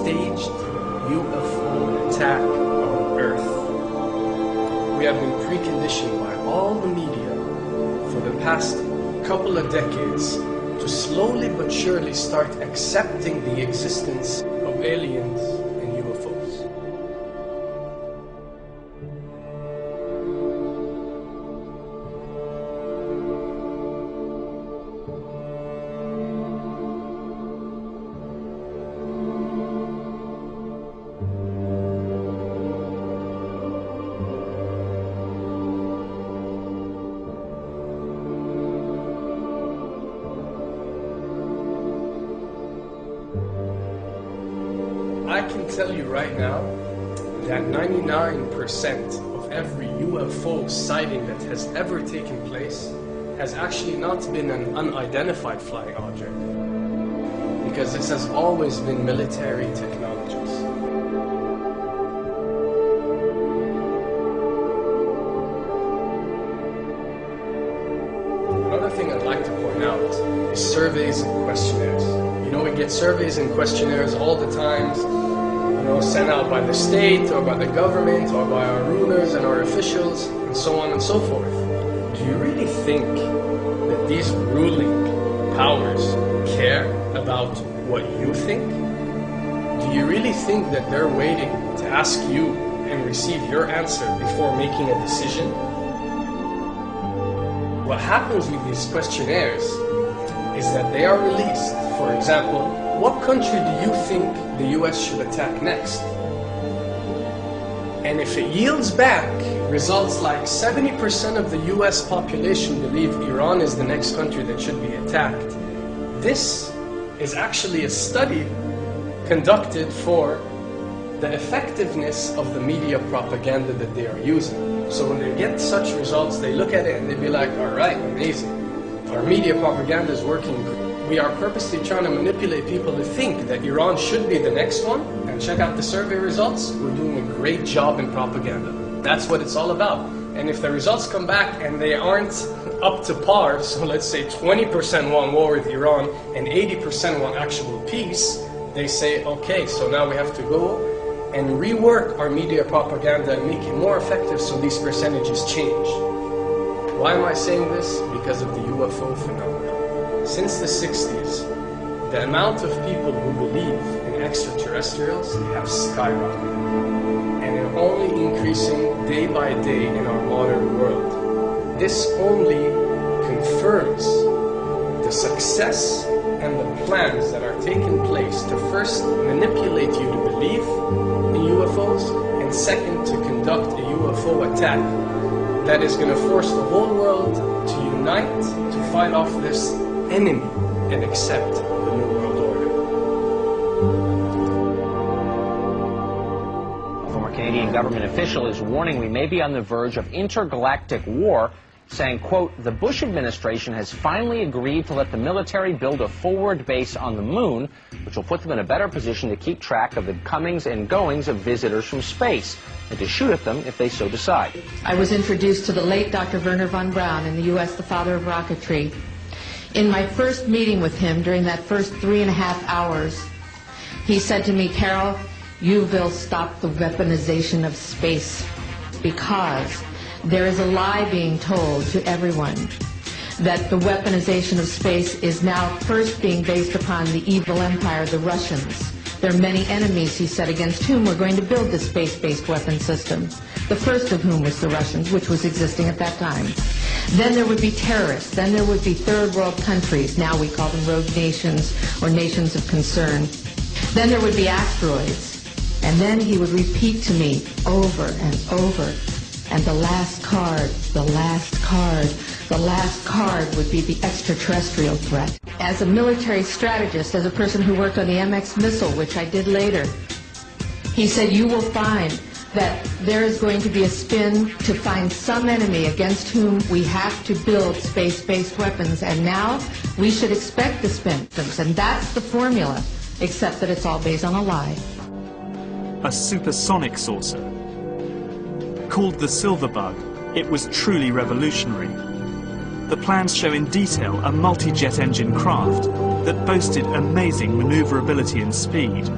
staged UFO attack on Earth. We have been preconditioned by all the media for the past couple of decades to slowly but surely start accepting the existence of aliens and UFOs. I can tell you right now that 99% of every UFO sighting that has ever taken place has actually not been an unidentified flying object, because this has always been military technologies. Another thing I'd like to point out is surveys and questionnaires. You know, we get surveys and questionnaires all the time, sent out by the state or by the government or by our rulers and our officials and so on and so forth. Do you really think that these ruling powers care about what you think? Do you really think that they're waiting to ask you and receive your answer before making a decision? What happens with these questionnaires is that they are released. For example, what country do you think the US should attack next? And if it yields back results like 70% of the US population believe Iran is the next country that should be attacked, this is actually a study conducted for the effectiveness of the media propaganda that they are using. So when they get such results, they look at it and they be like, all right, amazing. Our media propaganda is working. We are purposely trying to manipulate people to think that Iran should be the next one, and check out the survey results. We're doing a great job in propaganda. That's what it's all about. And if the results come back and they aren't up to par, so let's say 20% want war with Iran and 80% want actual peace, they say, okay, so now we have to go and rework our media propaganda and make it more effective so these percentages change. Why am I saying this? Because of the UFO phenomenon. Since the 60s, the amount of people who believe in extraterrestrials have skyrocketed, and they're only increasing day by day in our modern world. This only confirms the success and the plans that are taking place to first manipulate you to believe in UFOs, and second, to conduct a UFO attack that is going to force the whole world to unite to fight off this enemy and accept the New World Order. A former Canadian government official is warning we may be on the verge of intergalactic war, saying, quote, the Bush administration has finally agreed to let the military build a forward base on the moon, which will put them in a better position to keep track of the comings and goings of visitors from space, and to shoot at them if they so decide. I was introduced to the late Dr. Wernher von Braun in the U.S., the father of rocketry. In my first meeting with him, during that first 3.5 hours, he said to me, Carol, you will stop the weaponization of space, because there is a lie being told to everyone that the weaponization of space is now first being based upon the evil empire, the Russians. There are many enemies, he said, against whom we're going to build this space-based weapon system, the first of whom was the Russians, which was existing at that time. Then there would be terrorists. Then there would be third world countries. Now we call them rogue nations or nations of concern. Then there would be asteroids. And then he would repeat to me over and over. And the last card, the last card, the last card would be the extraterrestrial threat. As a military strategist, as a person who worked on the MX missile, which I did later, he said, you will find that there is going to be a spin to find some enemy against whom we have to build space-based weapons, and now we should expect the spin. And that's the formula, except that it's all based on a lie. A supersonic saucer. Called the Silverbug, it was truly revolutionary. The plans show in detail a multi-jet engine craft that boasted amazing maneuverability and speed.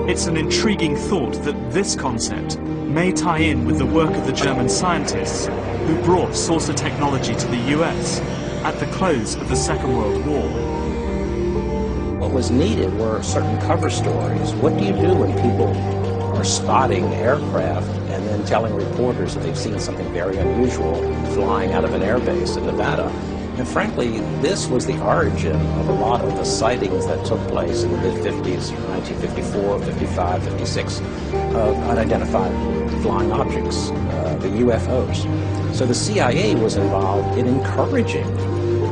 It's an intriguing thought that this concept may tie in with the work of the German scientists who brought saucer technology to the US at the close of the Second World War. What was needed were certain cover stories. What do you do when people are spotting aircraft and then telling reporters that they've seen something very unusual flying out of an airbase in Nevada? And frankly, this was the origin of a lot of the sightings that took place in the mid-50s, 1954, 55, 56, of unidentified flying objects, the UFOs. So the CIA was involved in encouraging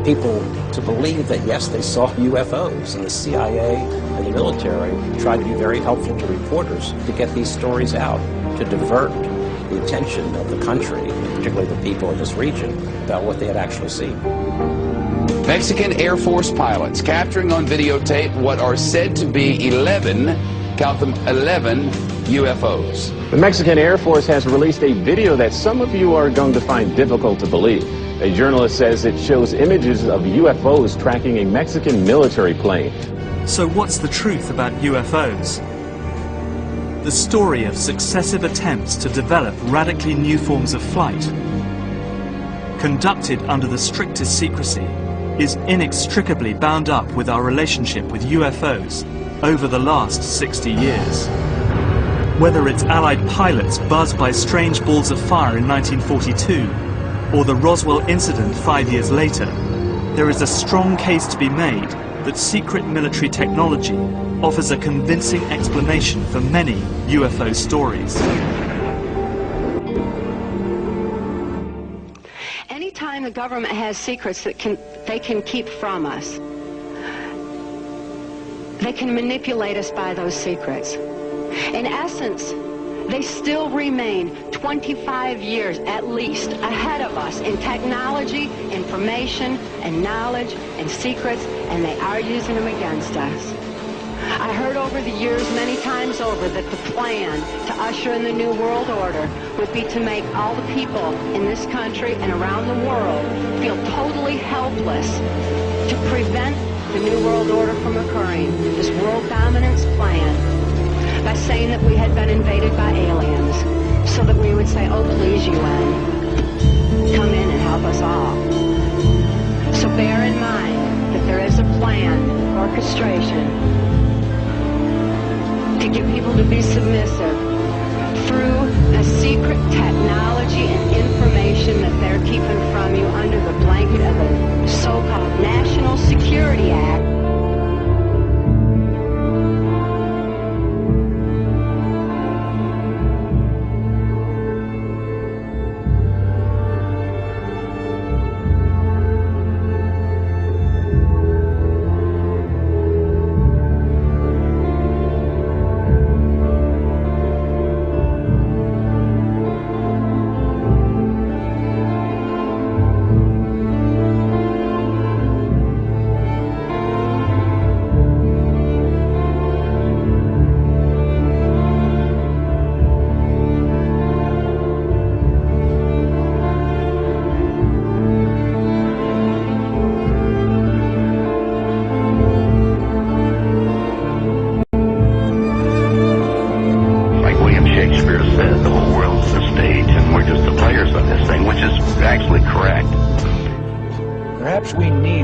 people to believe that, yes, they saw UFOs, and the CIA and the military tried to be very helpful to reporters to get these stories out, to divert the attention of the country, particularly the people in this region, about what they had actually seen. Mexican Air Force pilots capturing on videotape what are said to be 11, count them, 11 UFOs. The Mexican Air Force has released a video that some of you are going to find difficult to believe. A journalist says it shows images of UFOs tracking a Mexican military plane. So what's the truth about UFOs? The story of successive attempts to develop radically new forms of flight, conducted under the strictest secrecy, is inextricably bound up with our relationship with UFOs over the last 60 years. Whether it's Allied pilots buzzed by strange balls of fire in 1942, or the Roswell incident 5 years later, there is a strong case to be made that secret military technology offers a convincing explanation for many UFO stories. Anytime the government has secrets that they can keep from us, they can manipulate us by those secrets. In essence, they still remain 25 years at least ahead of us in technology, information, and knowledge, and secrets, and they are using them against us. I heard over the years many times over that the plan to usher in the New World Order would be to make all the people in this country and around the world feel totally helpless to prevent the New World Order from occurring, this world dominance plan, by saying that we had been invaded by aliens, so that we would say, oh, please, UN, come in and help us all. So bear in mind that there is a plan, orchestration, to get people to be submissive through a secret technology and information that they're keeping from you under the blanket of the so-called National Security Act.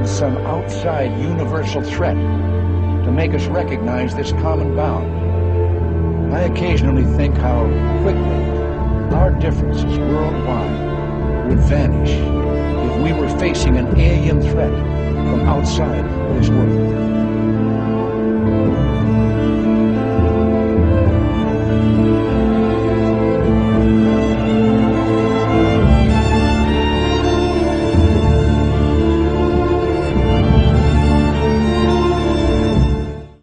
Some outside universal threat to make us recognize this common bound. I occasionally think how quickly our differences worldwide would vanish if we were facing an alien threat from outside this world.